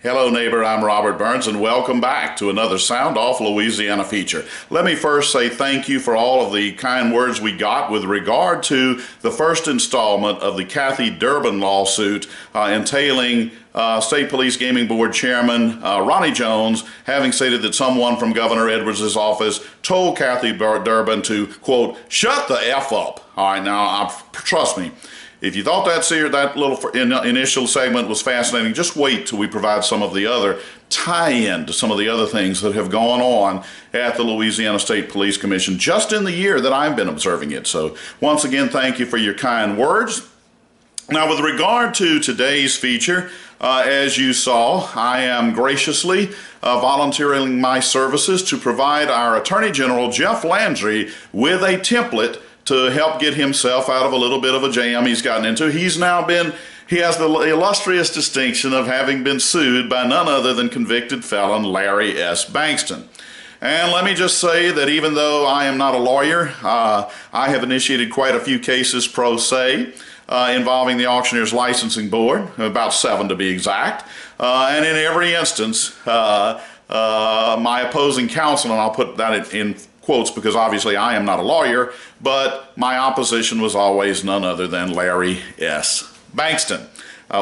Hello neighbor, I'm Robert Burns and welcome back to another Sound Off Louisiana feature. Let me first say thank you for all of the kind words we got with regard to the first installment of the Kathy Durbin lawsuit entailing State Police Gaming Board Chairman Ronnie Jones having stated that someone from Governor Edwards' office told Kathy Durbin to, quote, shut the F up. All right, now, trust me. If you thought that little initial segment was fascinating, just wait till we provide some of the other tie-in to some of the other things that have gone on at the Louisiana State Police Commission just in the year that I've been observing it. So once again, thank you for your kind words. Now, with regard to today's feature, as you saw, I am graciously volunteering my services to provide our Attorney General, Jeff Landry, with a template to help get himself out of a little bit of a jam he's gotten into. He has the illustrious distinction of having been sued by none other than convicted felon Larry S. Bankston. And let me just say that even though I am not a lawyer, I have initiated quite a few cases pro se involving the Auctioneers Licensing Board, about 7 to be exact. And in every instance, my opposing counsel, and I'll put that in quotes because obviously I am not a lawyer, but my opposition was always none other than Larry S. Bankston.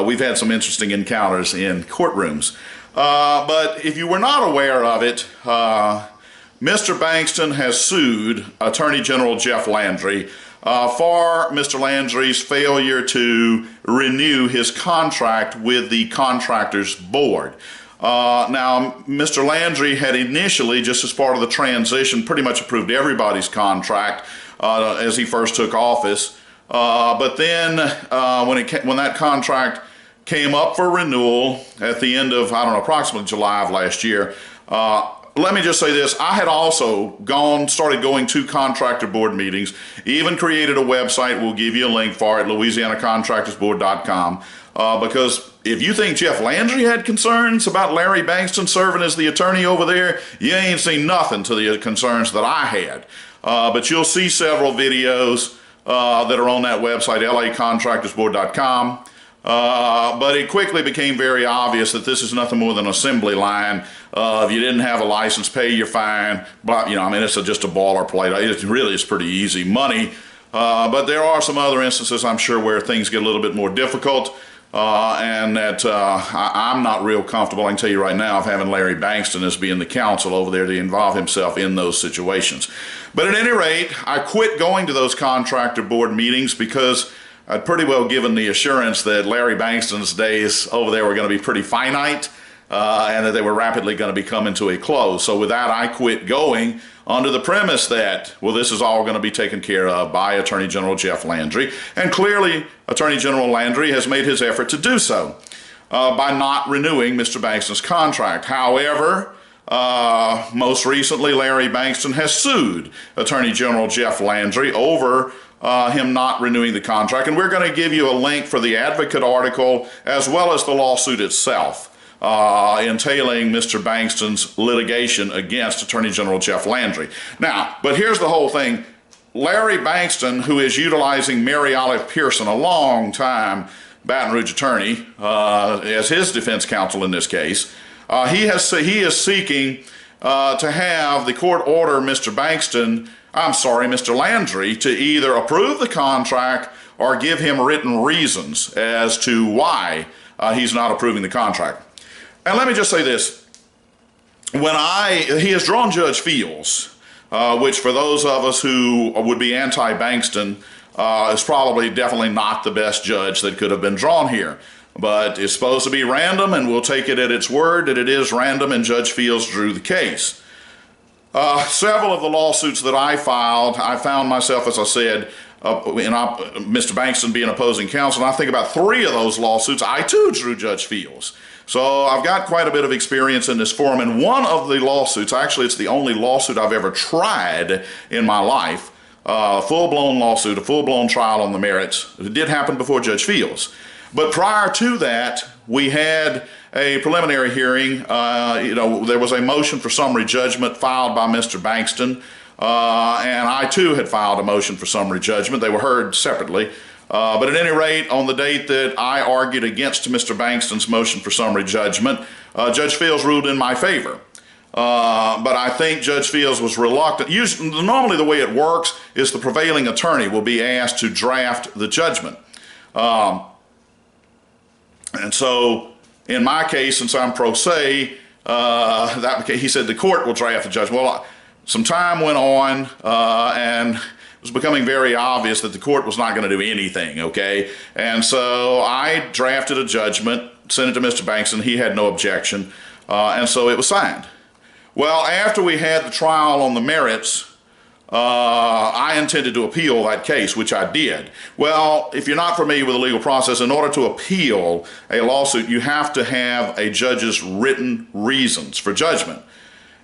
We've had some interesting encounters in courtrooms. But if you were not aware of it, Mr. Bankston has sued Attorney General Jeff Landry for Mr. Landry's failure to renew his contract with the Contractors Board. Now, Mr. Landry had initially, just as part of the transition, pretty much approved everybody's contract as he first took office. But then when that contract came up for renewal at the end of, I don't know, approximately July of last year, let me just say this. I had also started going to contractor board meetings, even created a website. We'll give you a link for it, louisianacontractorsboard.com, because if you think Jeff Landry had concerns about Larry Bankston serving as the attorney over there, you ain't seen nothing to the concerns that I had. But you'll see several videos that are on that website, lacontractorsboard.com. But it quickly became very obvious that this is nothing more than an assembly line. If you didn't have a license, pay your fine. But, you know, I mean, it's just a boilerplate. It really is pretty easy money. But there are some other instances, I'm sure, where things get a little bit more difficult. And that I'm not real comfortable, I can tell you right now, of having Larry Bankston as being the counsel over there to involve himself in those situations. But at any rate, I quit going to those contractor board meetings because I'd pretty well given the assurance that Larry Bankston's days over there were going to be pretty finite and that they were rapidly going to be coming to a close. So with that, I quit going under the premise that, well, this is all going to be taken care of by Attorney General Jeff Landry. And clearly, Attorney General Landry has made his effort to do so by not renewing Mr. Bankston's contract. However, most recently, Larry Bankston has sued Attorney General Jeff Landry over him not renewing the contract. And we're going to give you a link for the Advocate article as well as the lawsuit itself entailing Mr. Bankston's litigation against Attorney General Jeff Landry. Now, but here's the whole thing. Larry Bankston, who is utilizing Mary Olive Pearson, a long-time Baton Rouge attorney, as his defense counsel in this case, he is seeking to have the court order Mr. Landry to either approve the contract or give him written reasons as to why he's not approving the contract. And let me just say this. He has drawn Judge Fields, which for those of us who would be anti-Bankston is probably definitely not the best judge that could have been drawn here. But it's supposed to be random, and we'll take it at its word that it is random, and Judge Fields drew the case. Several of the lawsuits that I filed, I found myself, as I said, Mr. Bankston being opposing counsel, and I think about 3 of those lawsuits, I too drew Judge Fields. So I've got quite a bit of experience in this forum, and one of the lawsuits, actually it's the only lawsuit I've ever tried in my life, a full-blown lawsuit, a full-blown trial on the merits. It did happen before Judge Fields. But prior to that, we had a preliminary hearing. There was a motion for summary judgment filed by Mr. Bankston, and I too had filed a motion for summary judgment. They were heard separately. But at any rate, on the date that I argued against Mr. Bankston's motion for summary judgment, Judge Fields ruled in my favor. But I think Judge Fields was reluctant. Normally the way it works is the prevailing attorney will be asked to draft the judgment. And so in my case, since I'm pro se, he said the court will draft the judgment. Well, some time went on, and it was becoming very obvious that the court was not going to do anything, okay? And so I drafted a judgment, sent it to Mr. Bankston. He had no objection, and so it was signed. Well, after we had the trial on the merits, I intended to appeal that case, which I did. Well, if you're not familiar with the legal process, in order to appeal a lawsuit, you have to have a judge's written reasons for judgment.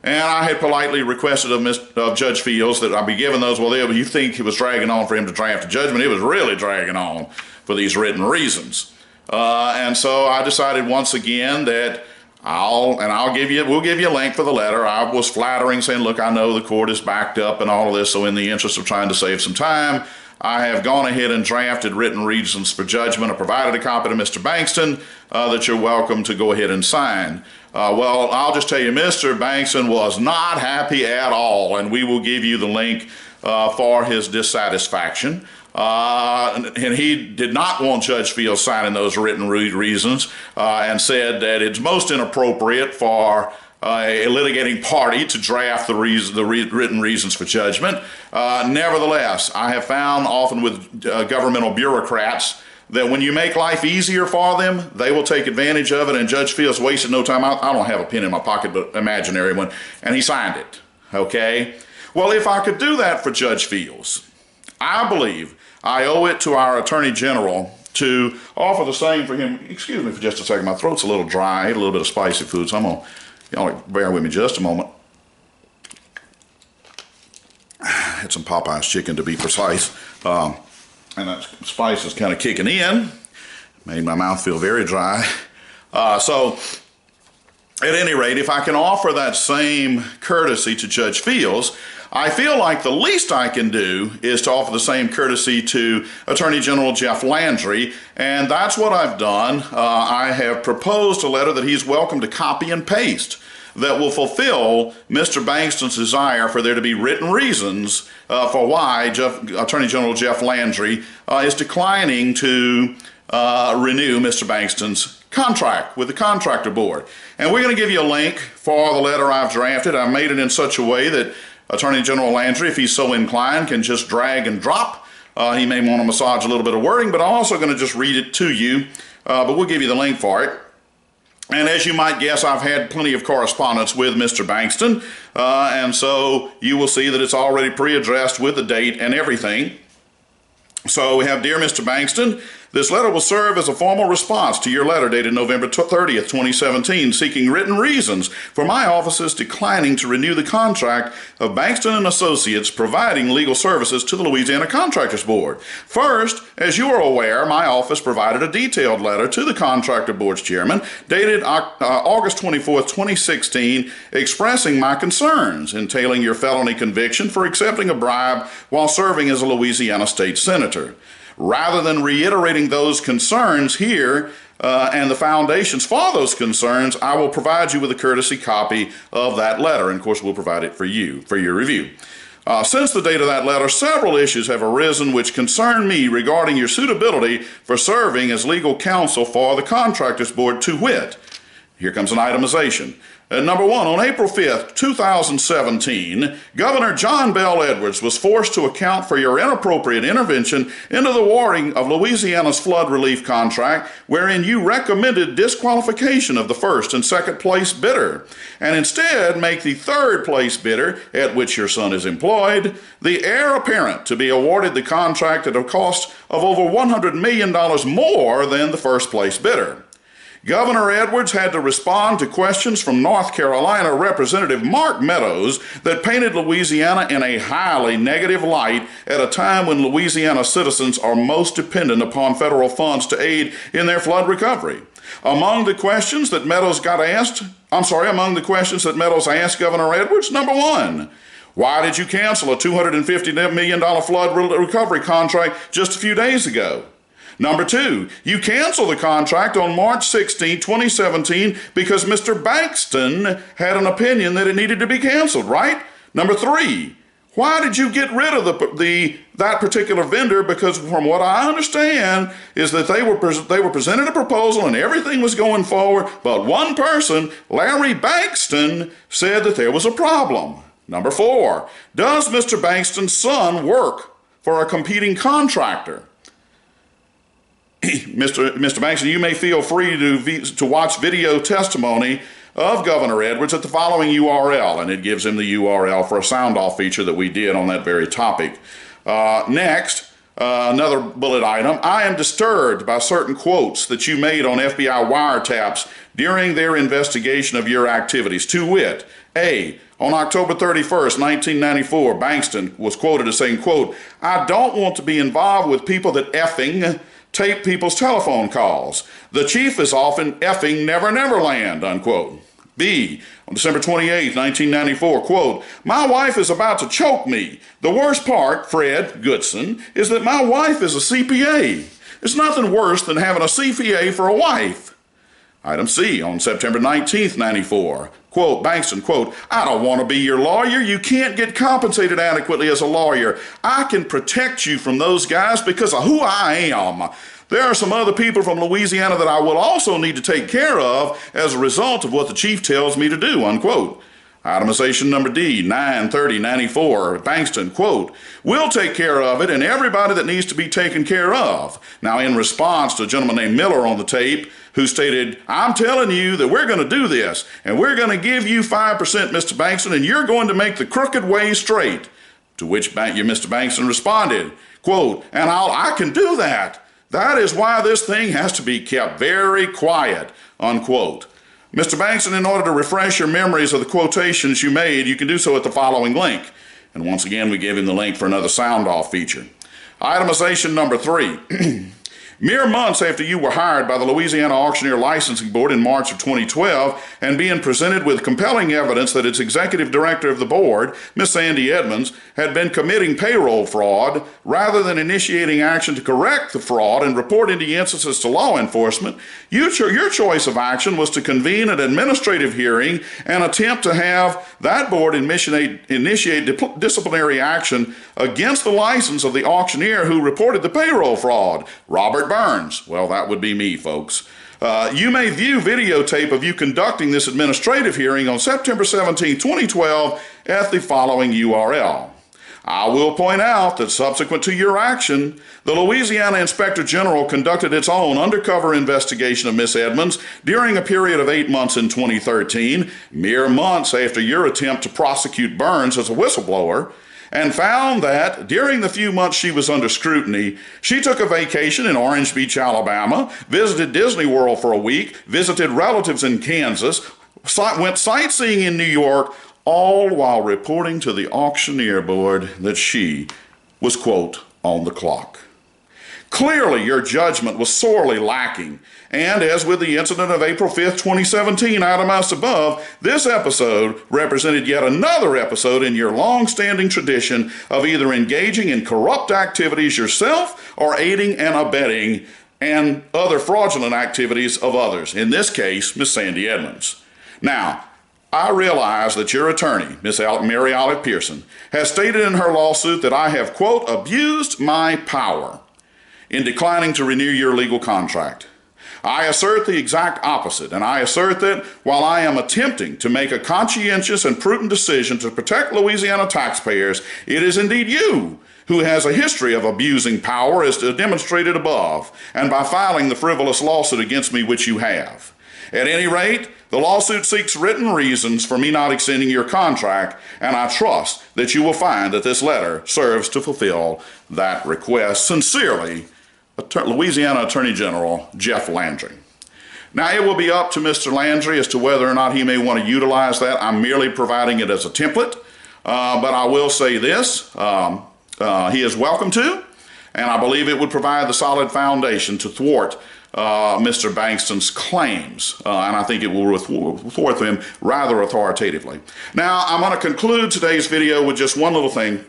And I had politely requested of Judge Fields that I be given those. Well, you think it was dragging on for him to draft a judgment? It was really dragging on for these written reasons. And so I decided once again that we'll give you a link for the letter. I was flattering, saying, look, I know the court is backed up and all of this, so in the interest of trying to save some time, I have gone ahead and drafted written reasons for judgment. I provided a copy to Mr. Bankston that you're welcome to go ahead and sign. Well, I'll just tell you, Mr. Bankston was not happy at all, and we will give you the link for his dissatisfaction. And he did not want Judge Fields signing those written reasons and said that it's most inappropriate for a litigating party to draft the written reasons for judgment. Nevertheless, I have found often with governmental bureaucrats that when you make life easier for them, they will take advantage of it, and Judge Fields wasted no time. I don't have a pen in my pocket, but imaginary one, and he signed it, okay? Well, if I could do that for Judge Fields, I believe I owe it to our Attorney General to offer the same for him. Excuse me for just a second. My throat's a little dry. I ate a little bit of spicy food, so I'm going to, y'all bear with me just a moment. Had some Popeye's chicken to be precise. And that spice is kind of kicking in. Made my mouth feel very dry. So at any rate, if I can offer that same courtesy to Judge Fields, I feel like the least I can do is to offer the same courtesy to Attorney General Jeff Landry, and that's what I've done. I have proposed a letter that he's welcome to copy and paste that will fulfill Mr. Bankston's desire for there to be written reasons for why Attorney General Jeff Landry is declining to renew Mr. Bankston's contract with the contractor board. And we're going to give you a link for the letter I've drafted. I've made it in such a way that Attorney General Landry, if he's so inclined, can just drag and drop. He may want to massage a little bit of wording, but I'm also going to just read it to you, but we'll give you the link for it. And as you might guess, I've had plenty of correspondence with Mr. Bankston, and so you will see that it's already pre-addressed with the date and everything. So we have, Dear Mr. Bankston, this letter will serve as a formal response to your letter dated November 30th, 2017, seeking written reasons for my office's declining to renew the contract of Bankston & Associates providing legal services to the Louisiana Contractors Board. First, as you are aware, my office provided a detailed letter to the Contractor Board's chairman dated August 24th, 2016, expressing my concerns entailing your felony conviction for accepting a bribe while serving as a Louisiana state senator. Rather than reiterating those concerns here and the foundations for those concerns, I will provide you with a courtesy copy of that letter. And of course, we'll provide it for you, for your review. Since the date of that letter, several issues have arisen which concern me regarding your suitability for serving as legal counsel for the Contractors Board, to wit. Here comes an itemization. Number one, on April 5th, 2017, Governor John Bell Edwards was forced to account for your inappropriate intervention into the awarding of Louisiana's flood relief contract, wherein you recommended disqualification of the first and second place bidder, and instead make the third place bidder, at which your son is employed, the heir apparent to be awarded the contract at a cost of over $100 million more than the first place bidder. Governor Edwards had to respond to questions from North Carolina Representative Mark Meadows that painted Louisiana in a highly negative light at a time when Louisiana citizens are most dependent upon federal funds to aid in their flood recovery. Among the questions that Meadows asked Governor Edwards, number one, why did you cancel a $250 million flood recovery contract just a few days ago? Number 2, you cancel the contract on March 16, 2017 because Mr. Bankston had an opinion that it needed to be canceled, right? Number 3, why did you get rid of that particular vendor? Because from what I understand is that they were presented a proposal and everything was going forward, but one person, Landry Guidance, said that there was a problem. Number 4, does Mr. Bankston's son work for a competing contractor? Mr. Bankston, you may feel free to watch video testimony of Governor Edwards at the following URL, and it gives him the URL for a sound-off feature that we did on that very topic. Next, another bullet item, I am disturbed by certain quotes that you made on FBI wiretaps during their investigation of your activities, to wit, A, on October 31st, 1994, Bankston was quoted as saying, quote, I don't want to be involved with people that effing tape people's telephone calls. The chief is often effing Never Never Land, unquote. B, on December 28, 1994, quote, my wife is about to choke me. The worst part, Fred Goodson, is that my wife is a CPA. There's nothing worse than having a CPA for a wife. Item C, on September 19th, 94, quote, Bankston, quote, I don't want to be your lawyer. You can't get compensated adequately as a lawyer. I can protect you from those guys because of who I am. There are some other people from Louisiana that I will also need to take care of as a result of what the chief tells me to do, unquote. Itemization number D, 9/30/94, Bankston, quote, we'll take care of it and everybody that needs to be taken care of. Now, in response to a gentleman named Miller on the tape who stated, I'm telling you that we're going to do this and we're going to give you 5%, Mr. Bankston, and you're going to make the crooked way straight. To which Mr. Bankston responded, quote, and I can do that. That is why this thing has to be kept very quiet, unquote. Mr. Bankston, in order to refresh your memories of the quotations you made, you can do so at the following link. And once again, we give him the link for another sound-off feature. Itemization number 3. Mere months after you were hired by the Louisiana Auctioneer Licensing Board in March of 2012 and being presented with compelling evidence that its executive director of the board, Miss Sandy Edmonds, had been committing payroll fraud, rather than initiating action to correct the fraud and report any instances to law enforcement, your choice of action was to convene an administrative hearing and attempt to have that board initiate disciplinary action against the license of the auctioneer who reported the payroll fraud, Robert Burns. Well, that would be me, folks. You may view videotape of you conducting this administrative hearing on September 17, 2012 at the following URL. I will point out that subsequent to your action, the Louisiana Inspector General conducted its own undercover investigation of Miss Edmonds during a period of 8 months in 2013, mere months after your attempt to prosecute Burns as a whistleblower, and found that during the few months she was under scrutiny, she took a vacation in Orange Beach, Alabama, visited Disney World for a week, visited relatives in Kansas, went sightseeing in New York, all while reporting to the auctioneer board that she was, quote, on the clock. Clearly, your judgment was sorely lacking, and as with the incident of April 5th, 2017, itemized above, this episode represented yet another episode in your long-standing tradition of either engaging in corrupt activities yourself or aiding and abetting and other fraudulent activities of others, in this case, Miss Sandy Edmonds. Now, I realize that your attorney, Miss Mary Olive Pearson, has stated in her lawsuit that I have, quote, abused my power in declining to renew your legal contract. I assert the exact opposite, and I assert that while I am attempting to make a conscientious and prudent decision to protect Louisiana taxpayers, it is indeed you who has a history of abusing power as demonstrated above, and by filing the frivolous lawsuit against me which you have. At any rate, the lawsuit seeks written reasons for me not extending your contract, and I trust that you will find that this letter serves to fulfill that request. Sincerely, Louisiana Attorney General Jeff Landry. Now, it will be up to Mr. Landry as to whether or not he may want to utilize that. I'm merely providing it as a template, but I will say this, he is welcome to, and I believe it would provide the solid foundation to thwart Mr. Bankston's claims, and I think it will thwart them rather authoritatively. Now, I'm going to conclude today's video with just one little thing.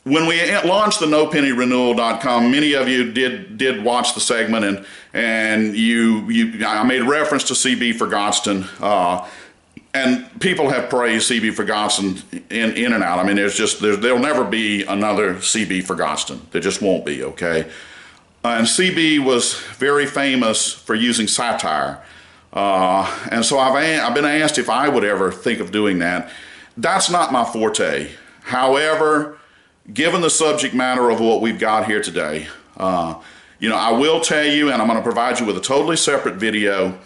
when we launched the NoPennyRenewal.com, many of you did watch the segment, and I made reference to CB for Godson, and people have praised CB for Godson in and out. I mean, there'll never be another CB for Godson. There just won't be, okay? And CB was very famous for using satire, and so I've been asked if I would ever think of doing that. That's not my forte. However, given the subject matter of what we've got here today, I will tell you, and I'm going to provide you with a totally separate video.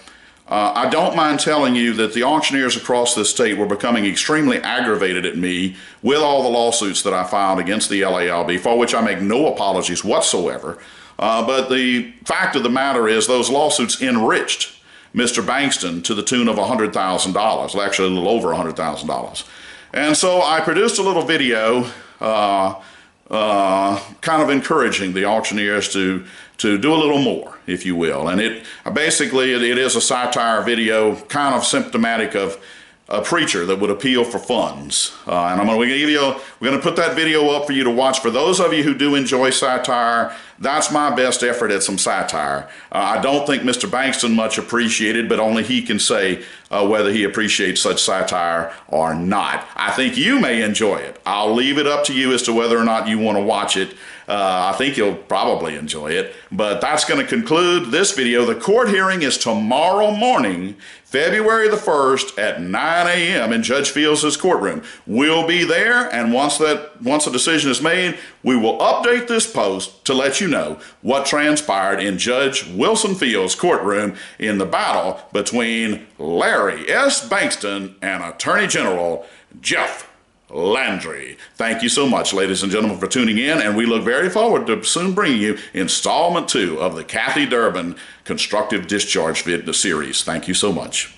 I don't mind telling you that the auctioneers across this state were becoming extremely aggravated at me with all the lawsuits that I filed against the LALB, for which I make no apologies whatsoever. But the fact of the matter is those lawsuits enriched Mr. Bankston to the tune of $100,000, actually a little over $100,000. And so I produced a little video kind of encouraging the auctioneers to do a little more, if you will. And it is a satire video, kind of symptomatic of a preacher that would appeal for funds. And we're going to put that video up for you to watch. For those of you who do enjoy satire, that's my best effort at some satire. I don't think Mr. Bankston much appreciated, but only he can say whether he appreciates such satire or not. I think you may enjoy it. I'll leave it up to you as to whether or not you want to watch it. I think you'll probably enjoy it. But that's going to conclude this video. The court hearing is tomorrow morning, February the 1st at 9 a.m. in Judge Fields' courtroom. We'll be there, and once a decision is made, we will update this post to let you know what transpired in Judge Wilson Fields' courtroom in the battle between Larry S. Bankston and Attorney General Jeff Landry. Thank you so much, ladies and gentlemen, for tuning in, and we look very forward to soon bringing you installment 2 of the Kathy Durbin Constructive Discharge series. Thank you so much.